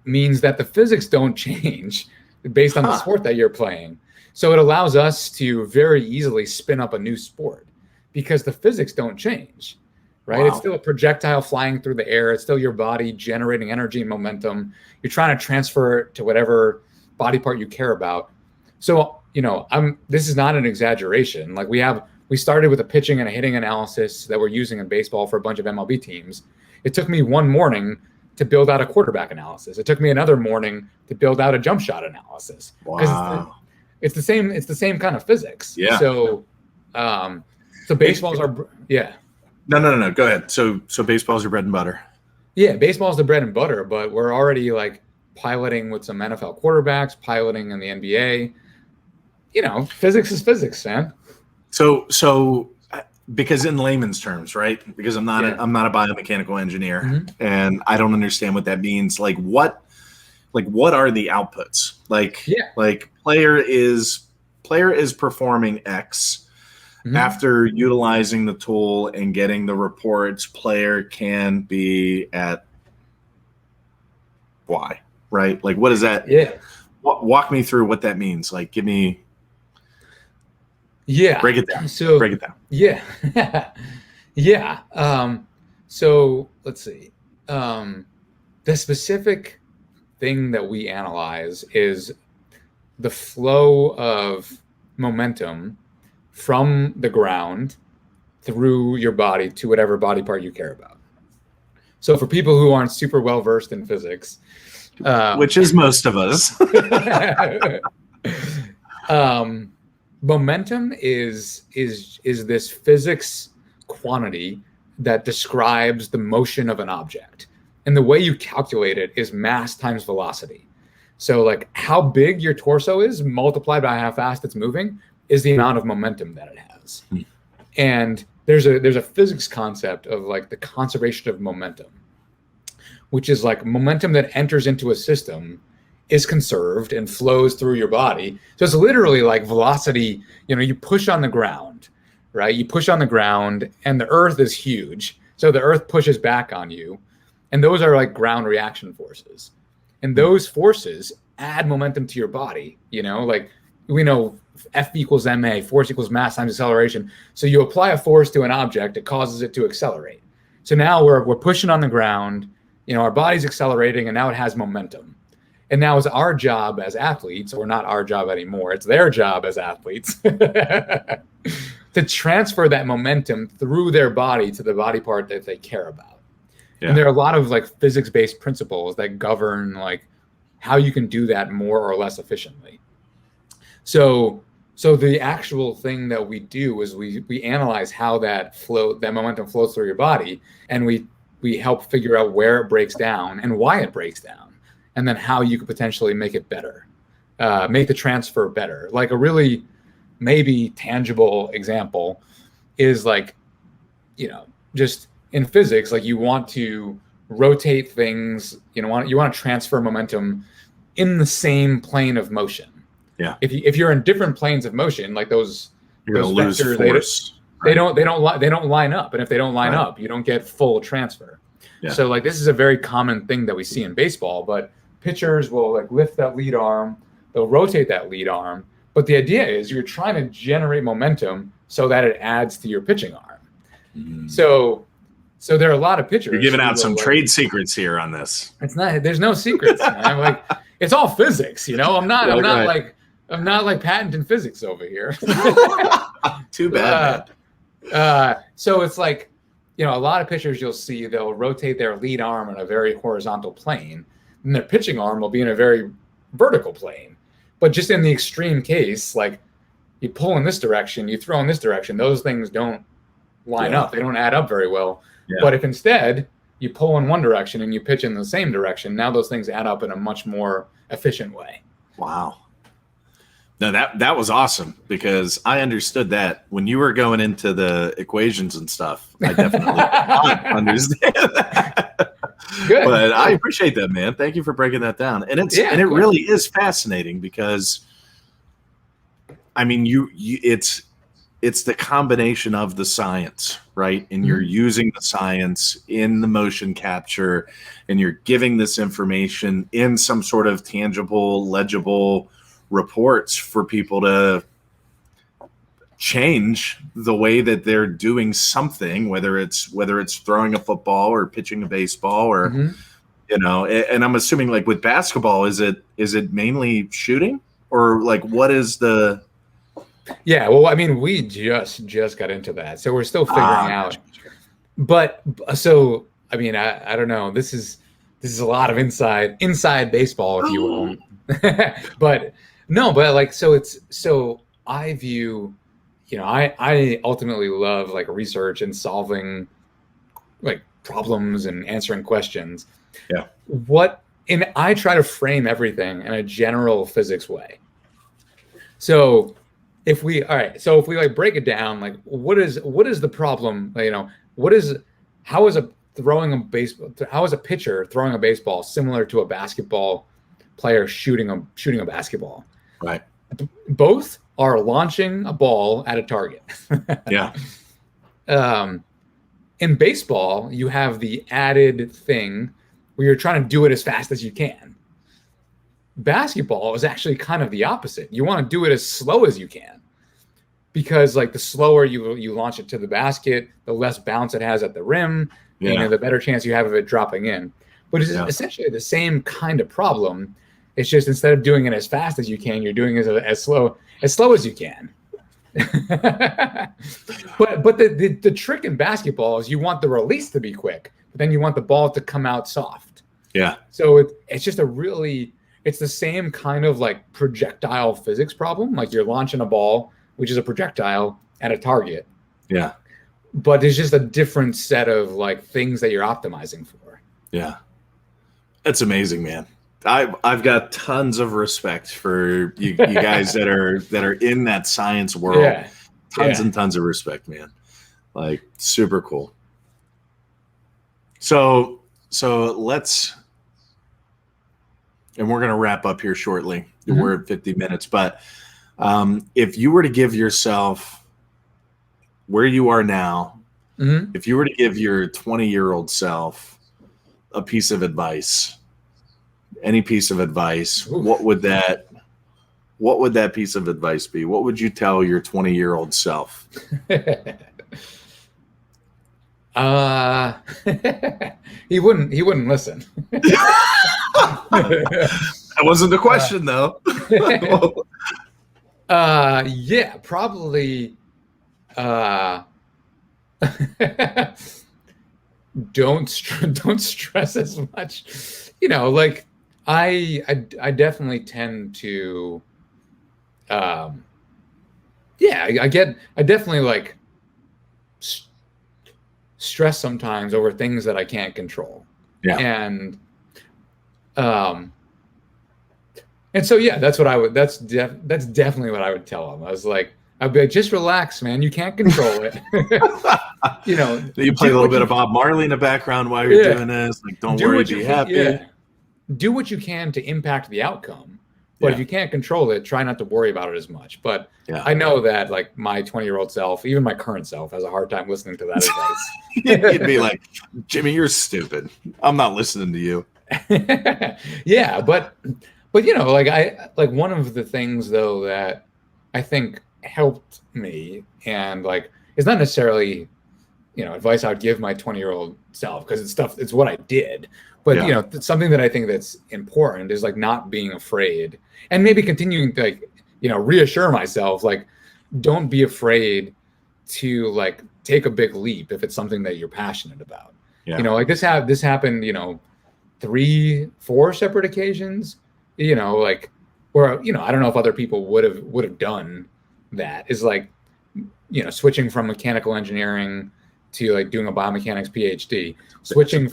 means that the physics don't change based on the sport that you're playing. So it allows us to very easily spin up a new sport because the physics don't change, right? Wow. It's still a projectile flying through the air. It's still your body generating energy and momentum. You're trying to transfer it to whatever body part you care about. So, this is not an exaggeration. Like we started with a pitching and a hitting analysis that we're using in baseball for a bunch of MLB teams. It took me one morning to build out a quarterback analysis. It took me another morning to build out a jump shot analysis. Wow. It's the same kind of physics. Yeah. So baseballs are No. Go ahead. So baseball's your bread and butter. Yeah, baseball's the bread and butter, but we're already like piloting with some NFL quarterbacks, piloting in the NBA. Physics is physics, man. So because in layman's terms, right? Because I'm not a biomechanical engineer, mm-hmm. and I don't understand what that means. Like what are the outputs? Like player is performing X. Mm-hmm. After utilizing the tool and getting the reports, player can be at Y, right? Like, what is that? Yeah. Walk me through what that means. Like, give me. Yeah. Break it down. Yeah. Yeah. So let's see. The specific thing that we analyze is the flow of momentum from the ground through your body to whatever body part you care about. So for people who aren't super well versed in physics, which is most of us, momentum is this physics quantity that describes the motion of an object. And the way you calculate it is mass times velocity. So like how big your torso is multiplied by how fast it's moving is the amount of momentum that it has. And there's a physics concept of like the conservation of momentum, which is like momentum that enters into a system is conserved and flows through your body. So it's literally like velocity, you push on the ground, right? You push on the ground and the earth is huge. So the earth pushes back on you. And those are like ground reaction forces. And those forces add momentum to your body, like we know F equals ma, force equals mass times acceleration. So you apply a force to an object, it causes it to accelerate. So now we're pushing on the ground, our body's accelerating, and now it has momentum. And now it's our job as athletes, or not our job anymore, it's their job as athletes, to transfer that momentum through their body to the body part that they care about. Yeah. And there are a lot of like physics-based principles that govern like how you can do that more or less efficiently. So the actual thing that we do is we analyze how that momentum flows through your body, and we help figure out where it breaks down and why it breaks down, and then how you could potentially make it better, make the transfer better. Like a really maybe tangible example is like, just in physics, like you want to rotate things, you want to transfer momentum in the same plane of motion. Yeah. If you're in different planes of motion, like those vectors, force. They don't line up, and if they don't line up, you don't get full transfer. Yeah. So like this is a very common thing that we see in baseball. But pitchers will like lift that lead arm, they'll rotate that lead arm, but the idea is you're trying to generate momentum so that it adds to your pitching arm. Mm-hmm. So there are a lot of pitchers. You're giving out some trade secrets here on this. It's not. There's no secrets. Man. Like it's all physics. I'm not like patenting physics over here. Too bad. So it's like, a lot of pitchers you'll see, they'll rotate their lead arm in a very horizontal plane, and their pitching arm will be in a very vertical plane. But just in the extreme case, like you pull in this direction, you throw in this direction, those things don't line up. They don't add up very well. Yeah. But if instead you pull in one direction and you pitch in the same direction, now those things add up in a much more efficient way. Wow. No, that was awesome, because I understood that when you were going into the equations and stuff. I definitely understand that. Good. But I appreciate that, man. Thank you for breaking that down. And it really is fascinating, because I mean, it's the combination of the science, right? And you're using the science in the motion capture, and you're giving this information in some sort of tangible, legible reports for people to change the way that they're doing something, whether it's throwing a football or pitching a baseball, or and I'm assuming like with basketball, is it mainly shooting, or like what is the? Yeah, well, I mean, we just got into that, so we're still figuring out. But so I mean, I don't know. This is a lot of inside baseball, if you will. But like so I view, I ultimately love like research and solving like problems and answering questions. Yeah. I try to frame everything in a general physics way. So if we like break it down, like what is the problem? How is a pitcher throwing a baseball similar to a basketball player shooting a basketball? Right. Both are launching a ball at a target. Yeah. In baseball, you have the added thing where you're trying to do it as fast as you can. Basketball is actually kind of the opposite. You want to do it as slow as you can, because like the slower you launch it to the basket, the less bounce it has at the rim, the better chance you have of it dropping in. But it's essentially the same kind of problem. It's just instead of doing it as fast as you can, you're doing it as slow as you can. But the trick in basketball is you want the release to be quick, but then you want the ball to come out soft. Yeah. So it's just it's the same kind of like projectile physics problem. Like you're launching a ball, which is a projectile, at a target. Yeah. But there's just a different set of like things that you're optimizing for. Yeah. That's amazing, man. I've got tons of respect for you guys that are in that science world. Yeah. Tons and tons of respect, man. Like super cool. So let's, and we're gonna wrap up here shortly. Mm-hmm. We're at 50 minutes, but if you were to give yourself where you are now, if you were to give your 20-year-old self a piece of advice, any piece of advice, what would that what would that piece of advice be? What would you tell your 20-year-old self? He wouldn't listen. That wasn't the question, though. Yeah, probably. Don't stress as much. Like I definitely tend to. I definitely like stress sometimes over things that I can't control. Yeah. And so that's what I would. That's definitely what I would tell him. I was like, I'd be like, just relax, man. You can't control it. You play a little bit of Bob Marley in the background while you're doing this. Like, don't worry, be happy. Yeah. Do what you can to impact the outcome. But if you can't control it, try not to worry about it as much. But I know that like my 20-year-old self, even my current self, has a hard time listening to that advice. You'd be like, Jimmy, you're stupid. I'm not listening to you. Yeah, but like one of the things though that I think helped me, and like it's not necessarily advice I would give my 20-year-old self, because it's what I did. But something that I think that's important is like not being afraid, and maybe continuing to reassure myself, like, don't be afraid to like take a big leap if it's something that you're passionate about. Like this happened 3-4 separate occasions, like where I don't know if other people would have done that, is like switching from mechanical engineering to like doing a biomechanics PhD, switching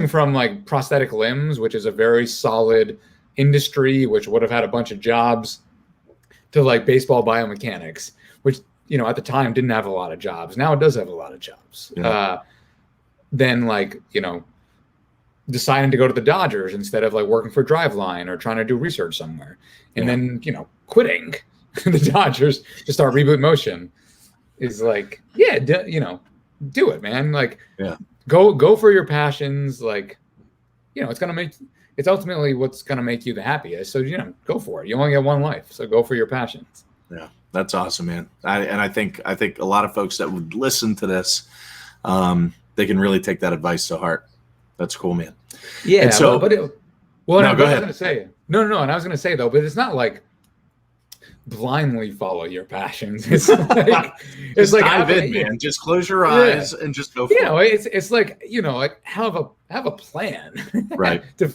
from like prosthetic limbs, which is a very solid industry, which would have had a bunch of jobs, to like baseball biomechanics, which at the time didn't have a lot of jobs. Now it does have a lot of jobs. Then like deciding to go to the Dodgers instead of like working for Driveline or trying to do research somewhere, and then quitting the Dodgers to start Reboot Motion. Is like, do it, man. Like, go for your passions. Like, it's ultimately what's gonna make you the happiest. So go for it. You only get one life, so go for your passions. Yeah, that's awesome, man. I think a lot of folks that would listen to this, they can really take that advice to heart. That's cool, man. Yeah. And so, go ahead. And I was gonna say though, but it's not like blindly follow your passions. It's like dive in, man. Just close your eyes and just go for it. It's like like have a plan, right? I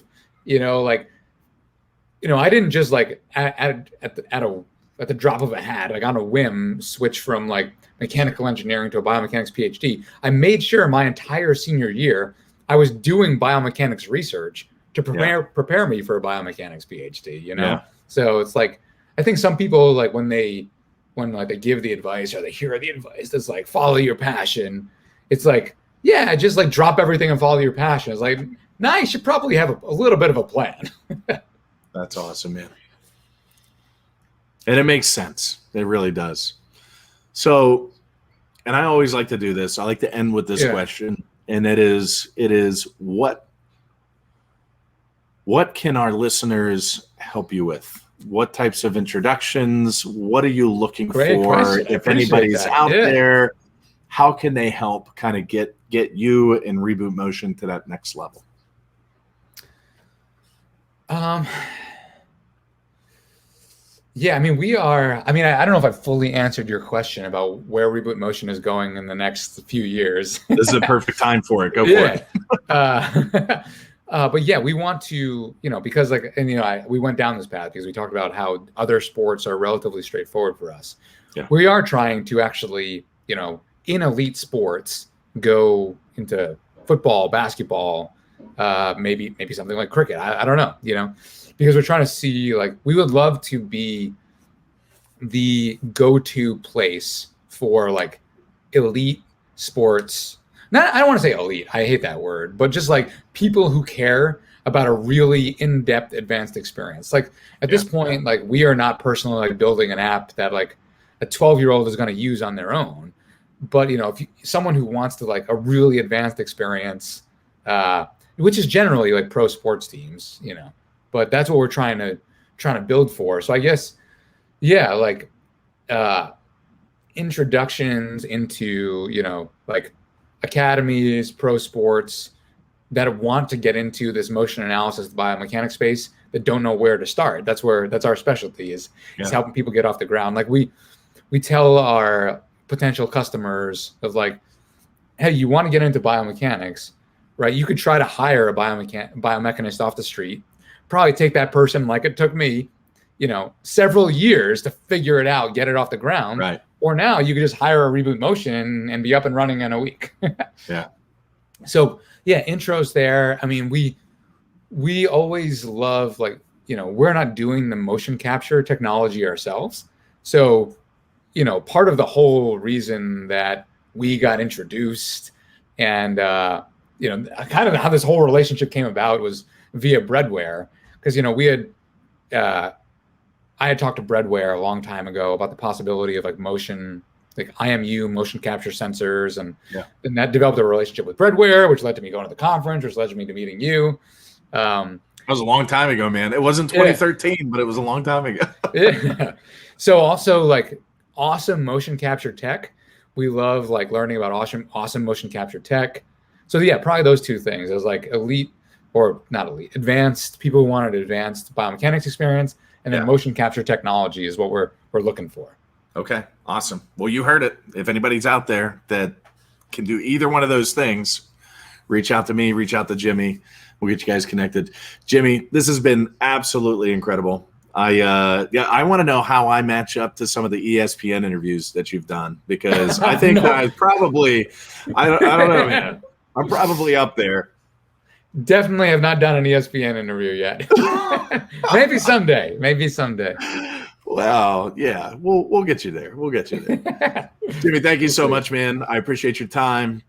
didn't just like at the drop of a hat, like on a whim, switch from like mechanical engineering to a biomechanics PhD. I made sure my entire senior year I was doing biomechanics research to prepare me for a biomechanics PhD. So it's like, I think some people, like when they give the advice or they hear the advice that's like follow your passion, it's like, just like drop everything and follow your passion. It's like, nah, you should probably have a little bit of a plan. That's awesome, man. And it makes sense. It really does. So, and I always like to do this. I like to end with this question, and it is what can our listeners help you with? What types of introductions? What are you looking for? Question. If anybody's out there, how can they help kind of get you and Reboot Motion to that next level? Yeah, I mean, I don't know if I fully answered your question about where Reboot Motion is going in the next few years. This is a perfect time for it. Go for it. But yeah, we want to, because like, and we went down this path because we talked about how other sports are relatively straightforward for us. Yeah. We are trying to actually, in elite sports, go into football, basketball, maybe something like cricket. I don't know, because we're trying to see, like, we would love to be the go-to place for like elite sports. I don't want to say elite. I hate that word, but just like people who care about a really in-depth advanced experience. Like at this point, like we are not personally like building an app that like a 12-year-old is going to use on their own. But, if someone who wants to like a really advanced experience, which is generally like pro sports teams, but that's what we're trying trying to build for. So I guess, yeah, like introductions into, like academies, pro sports that want to get into this motion analysis, the biomechanics space, that don't know where to start. That's our specialty is helping people get off the ground. Like we tell our potential customers of like, hey, you want to get into biomechanics, right? You could try to hire a biomechanist off the street, probably take that person like it took me, several years to figure it out, get it off the ground. Right. Or now you could just hire a Reboot Motion and be up and running in a week. Yeah. So yeah, intros there. I mean, we always love, like, we're not doing the motion capture technology ourselves. So, part of the whole reason that we got introduced and, kind of how this whole relationship came about was via Breadware. Because, I had talked to Breadware a long time ago about the possibility of like motion, like IMU motion capture sensors. And that developed a relationship with Breadware, which led to me going to the conference, which led to me to meeting you. That was a long time ago, man. It wasn't 2013, but it was a long time ago. Yeah. So also like awesome motion capture tech. We love like learning about awesome motion capture tech. So yeah, probably those two things. It was like advanced people who wanted advanced biomechanics experience, and then motion capture technology is what we're looking for. Okay, awesome. Well, you heard it. If anybody's out there that can do either one of those things, reach out to me, reach out to Jimmy. We'll get you guys connected. Jimmy, this has been absolutely incredible. I want to know how I match up to some of the ESPN interviews that you've done, because I think I don't know, man. I'm probably up there. Definitely have not done an ESPN interview yet. Maybe someday. Well, yeah, we'll get you there. Jimmy, thank you so much, man. I appreciate your time.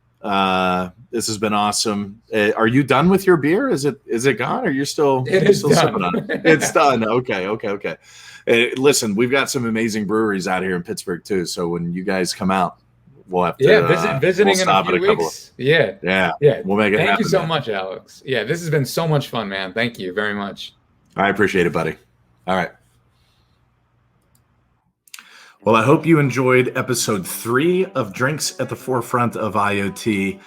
This has been awesome. Are you done with your beer? Is it gone? Or you're still sipping on it? It's done. Okay. Listen, we've got some amazing breweries out here in Pittsburgh too. So when you guys come out, we'll have to visiting in a few weeks. Yeah. We'll make it happen. Thank you so much, Alex. Yeah, this has been so much fun, man. Thank you very much. I appreciate it, buddy. All right. Well, I hope you enjoyed episode 3 of Drinks at the Forefront of IoT.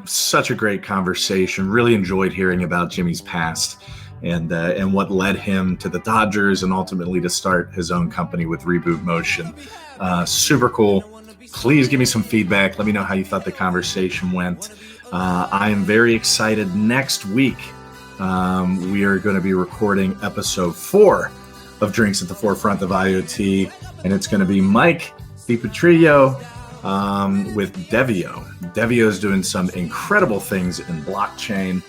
Such a great conversation. Really enjoyed hearing about Jimmy's past and what led him to the Dodgers and ultimately to start his own company with Reboot Motion. Super cool. Please give me some feedback. Let me know how you thought the conversation went. I am very excited. Next week, we are going to be recording episode 4 of Drinks at the Forefront of IoT, and it's going to be Mike DiPatrillo with Devio. Devio is doing some incredible things in blockchain,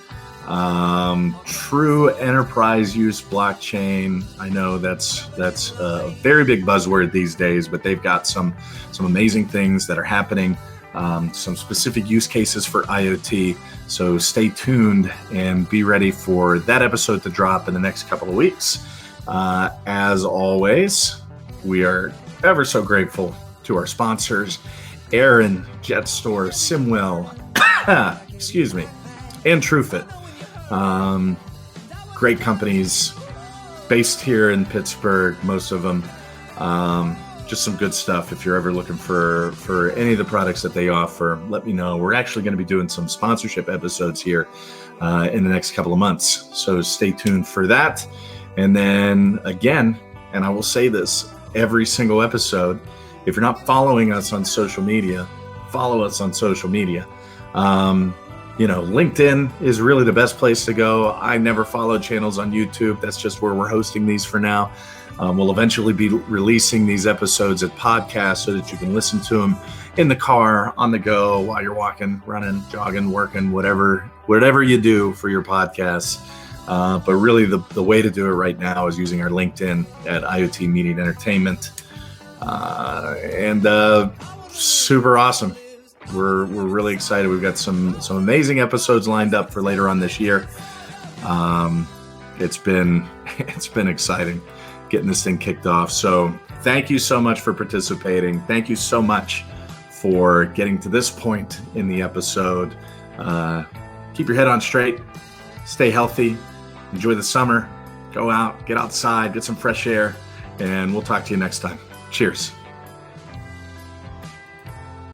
true enterprise use blockchain. I know that's a very big buzzword these days, but they've got some amazing things that are happening, some specific use cases for IoT. So stay tuned and be ready for that episode to drop in the next couple of weeks. As always, we are ever so grateful to our sponsors, Aaron, Jetstore, Simwell, excuse me, and TrueFit. Great companies based here in Pittsburgh, most of them. Just some good stuff. If you're ever looking for any of the products that they offer, let me know. We're actually going to be doing some sponsorship episodes here in the next couple of months. So stay tuned for that. And then again, and I will say this every single episode, if you're not following us on social media, follow us on social media. LinkedIn is really the best place to go. I never follow channels on YouTube. That's just where we're hosting these for now. We'll eventually be releasing these episodes as podcasts so that you can listen to them in the car, on the go, while you're walking, running, jogging, working, whatever you do for your podcasts. But really the way to do it right now is using our LinkedIn at IoT Media and Entertainment. Super awesome. We're really excited. We've got some amazing episodes lined up for later on this year. It's been exciting getting this thing kicked off. So thank you so much for participating. Thank you so much for getting to this point in the episode. Keep your head on straight. Stay healthy. Enjoy the summer. Go out, get outside, get some fresh air, and we'll talk to you next time. Cheers.